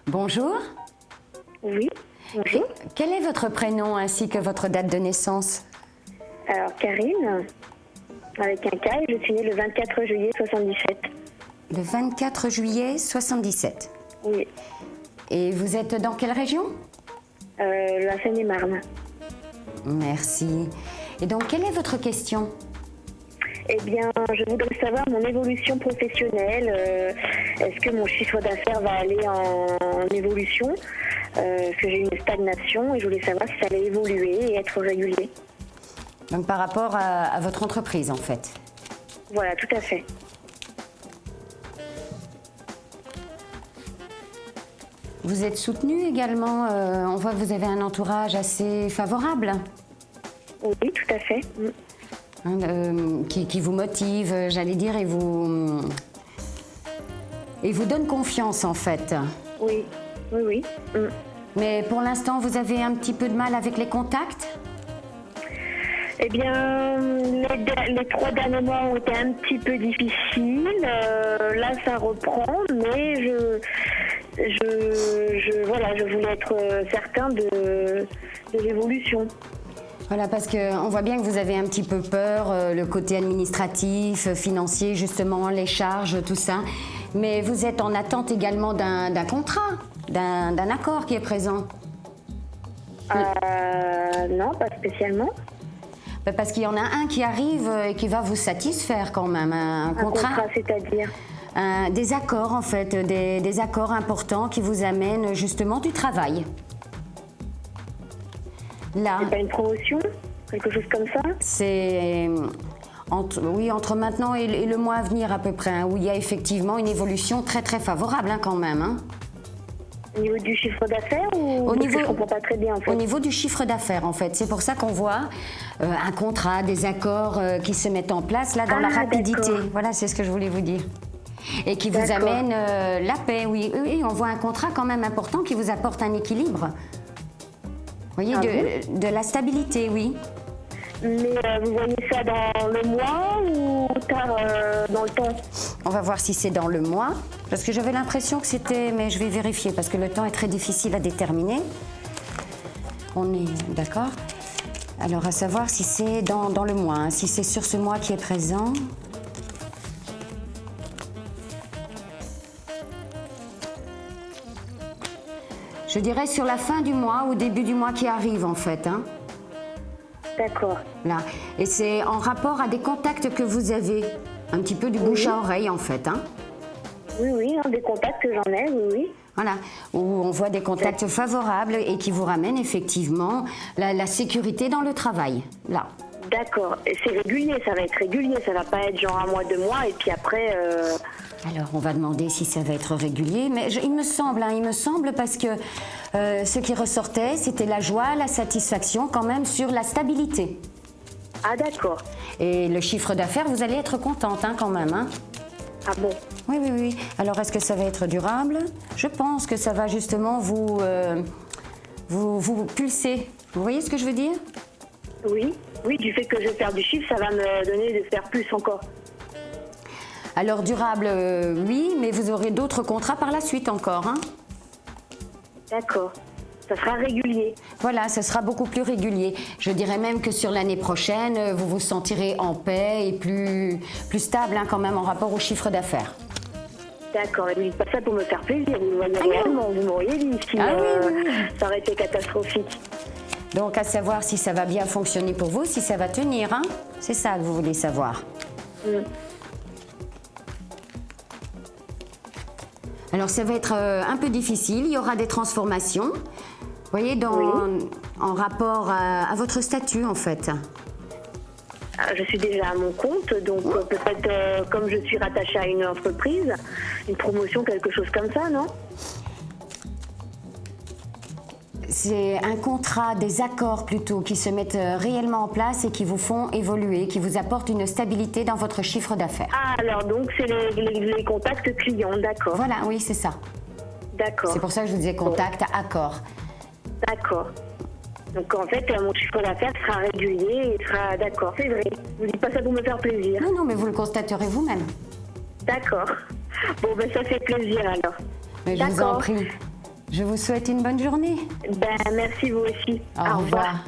Bonjour. Oui, bonjour. Quel est votre prénom ainsi que votre date de naissance? Alors, Karine, avec un K, et je suis née le 24 juillet 77. Le 24 juillet 77. Oui, Et vous êtes dans quelle région? la Seine-et-Marne. Merci. Et donc, quelle est votre question? Eh bien, je voudrais savoir mon évolution professionnelle. Est-ce que mon chiffre d'affaires va aller en évolution? Parce que j'ai une stagnation et je voulais savoir si ça allait évoluer et être régulier. Donc, par rapport à votre entreprise, en fait. Voilà, tout à fait. Vous êtes soutenu également. On voit que vous avez un entourage assez favorable, Oui, tout à fait. qui vous motive, j'allais dire, et vous donne confiance, en fait. Oui, oui, oui. Mais pour l'instant, vous avez un petit peu de mal avec les contacts? Eh bien, les 3 derniers mois ont été un petit peu difficiles. Là, ça reprend, mais je voulais être certain de l'évolution. Voilà, parce qu'on voit bien que vous avez un petit peu peur, le côté administratif, financier, justement, les charges, tout ça. Mais vous êtes en attente également d'un contrat, d'un accord qui est présent. Non, pas spécialement. Parce qu'il y en a un qui arrive et qui va vous satisfaire quand même, un contrat. Un contrat, c'est-à-dire? Des accords, en fait, des accords importants qui vous amènent justement du travail. Là, C'est pas une promotion? Quelque chose comme ça? c'est entre maintenant et le mois à venir à peu près, hein, où il y a effectivement une évolution très très favorable quand même. Hein. Au niveau du chiffre d'affaires ou parce que je comprends pas très bien en fait? Au niveau du chiffre d'affaires en fait, c'est pour ça qu'on voit un contrat, des accords qui se mettent en place là dans la rapidité. D'accord. Voilà, c'est ce que je voulais vous dire. Et qui vous amène la paix, oui. Oui, on voit un contrat quand même important qui vous apporte un équilibre. Vous voyez, de la stabilité, oui. Mais vous voyez ça dans le mois ou tard dans le temps? On va voir si c'est dans le mois, parce que j'avais l'impression que c'était, mais je vais vérifier, parce que le temps est très difficile à déterminer. On est d'accord? Alors, à savoir si c'est dans le mois, hein, si c'est sur ce mois qui est présent. Je dirais sur la fin du mois ou début du mois qui arrive, en fait. Hein. D'accord. Là. Et c'est en rapport à des contacts que vous avez, un petit peu du bouche à oreille, en fait. Hein. Oui, des contacts que j'en ai, oui. Voilà, où on voit des contacts favorables et qui vous ramènent effectivement la sécurité dans le travail. Là. D'accord. Et c'est régulier, ça va être régulier, ça va pas être genre 1 mois, 2 mois et puis après... Alors, on va demander si ça va être régulier, mais il me semble parce que ce qui ressortait, c'était la joie, la satisfaction quand même sur la stabilité. Ah d'accord. Et le chiffre d'affaires, vous allez être contente quand même. Hein. Ah bon? Oui. Alors, est-ce que ça va être durable? Je pense que ça va justement vous pulser. Vous voyez ce que je veux dire? Oui, du fait que je vais faire du chiffre, ça va me donner de faire plus encore. Alors durable, oui, mais vous aurez d'autres contrats par la suite encore. Hein. D'accord. Ça sera régulier. Voilà, ça sera beaucoup plus régulier. Je dirais même que sur l'année prochaine, vous vous sentirez en paix et plus stable quand même en rapport au chiffre d'affaires. D'accord, et vous dites pas ça pour me faire plaisir, vous le voyez réellement, vous m'auriez dit si oui. ça aurait été catastrophique. Donc à savoir si ça va bien fonctionner pour vous, si ça va tenir, hein. C'est ça que vous voulez savoir. Alors ça va être un peu difficile, il y aura des transformations, vous voyez, en rapport à votre statut en fait. Je suis déjà à mon compte, donc peut-être comme je suis rattachée à une entreprise, une promotion, quelque chose comme ça, non? C'est un contrat, des accords plutôt, qui se mettent réellement en place et qui vous font évoluer, qui vous apportent une stabilité dans votre chiffre d'affaires. Ah, alors donc c'est les contacts clients, d'accord. Voilà, oui, c'est ça. D'accord. C'est pour ça que je vous disais contact, accord. D'accord. Donc en fait, mon chiffre d'affaires sera régulier et sera d'accord, c'est vrai. Vous dites pas ça pour me faire plaisir. Non, mais vous le constaterez vous-même. D'accord. Bon, ben ça fait plaisir alors. Mais je vous en prie. Je vous souhaite une bonne journée. Ben, merci vous aussi. Au revoir.